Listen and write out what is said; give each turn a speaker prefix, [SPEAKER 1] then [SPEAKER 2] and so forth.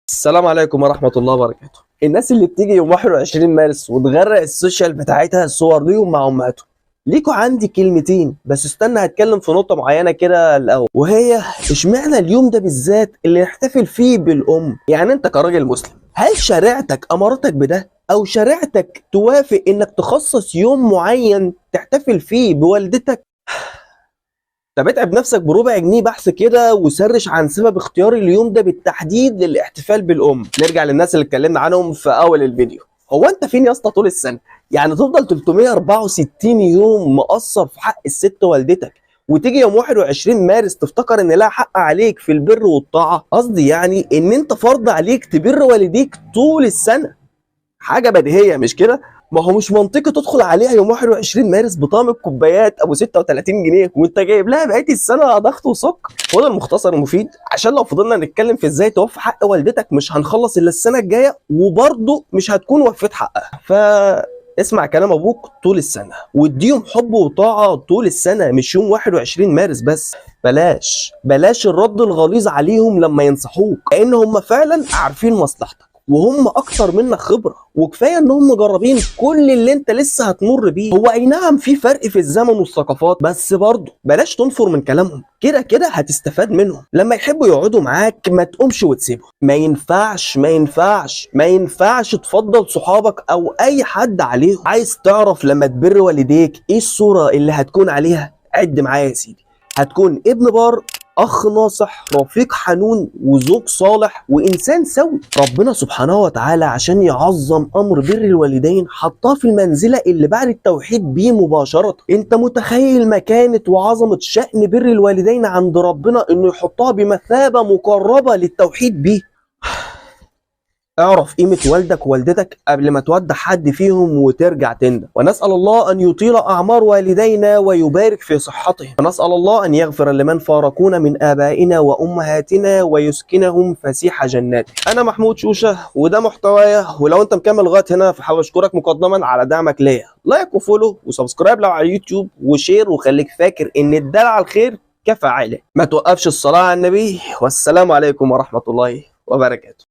[SPEAKER 1] السلام عليكم ورحمة الله وبركاته. الناس اللي بتيجي يوم 21 مارس وتغرق السوشيال بتاعتها الصور ليهم مع أمهاتهم، ليكوا عندي كلمتين بس استنى هتكلم في نقطة معينة كده الأول، وهي اشمعنى اليوم ده بالذات اللي نحتفل فيه بالأم؟ يعني أنت كراجل مسلم هل شريعتك أمرتك بده؟ أو شريعتك توافق إنك تخصص يوم معين تحتفل فيه بوالدتك؟ طب اتعب نفسك بربع جنيه بحث كده وسرش عن سبب اختيار اليوم ده بالتحديد للاحتفال بالام. نرجع للناس اللي اتكلمنا عنهم في اول الفيديو. هو انت فين يا اسطى طول السنه؟ يعني تفضل 364 يوم مقصر في حق الست والدتك، وتيجي يوم 21 مارس تفتكر ان لها حق عليك في البر والطاعه؟ قصدي يعني ان انت فرض عليك تبر والديك طول السنه. حاجه بديهيه مش كده؟ ما هو مش منطقي تدخل عليها يوم 21 مارس بطعم الكوبايات ابو 36 جنيه وانت جايب لها بقيه السنه ضغط وسكر. خد المختصر المفيد عشان لو فضلنا نتكلم في ازاي توفي حق والدتك مش هنخلص الا السنه الجايه، وبرضه مش هتكون وفيت حقها. اسمع كلام ابوك طول السنه واديهم حب وطاعه طول السنه، مش يوم 21 مارس بس. بلاش الرد الغليظ عليهم لما ينصحوك، لان هم فعلا عارفين مصلحتك وهم اكتر منك خبره، وكفايه انهم مجربين كل اللي انت لسه هتمر بيه. هو اي نعم في فرق في الزمن والثقافات، بس برضه بلاش تنفر من كلامهم، كده كده هتستفاد منهم. لما يحبوا يقعدوا معاك ما تقومش وتسيبهم. ما ينفعش تفضل صحابك او اي حد عليهم. عايز تعرف لما تبر والديك ايه الصوره اللي هتكون عليها؟ عد معايا يا سيدي. هتكون ابن بار، اخ ناصح، رفيق حنون، وزوج صالح، وانسان سوي. ربنا سبحانه وتعالى عشان يعظم امر بر الوالدين حطاه في المنزله اللي بعد التوحيد بيه مباشره. انت متخيل مكانه وعظمه شأن بر الوالدين عند ربنا انه يحطها بمثابه مقربه للتوحيد بيه؟ اعرف قيمة والدك ووالدتك قبل ما تودع حد فيهم وترجع تندم. ونسأل الله أن يطيل أعمار والدينا ويبارك في صحتهم، ونسأل الله أن يغفر لمن فارقونا من آبائنا وأمهاتنا ويسكنهم فسيح جناته. أنا محمود شوشة وده محتوايا، ولو أنت مكمل لغاية هنا فحابب أشكرك مقدما على دعمك ليا. لايك وفولو وسبسكرايب لو على اليوتيوب وشير، وخليك فاكر إن الدال على الخير كفاعله. ما توقفش الصلاة على النبي، والسلام عليكم ورحمة الله وبركاته.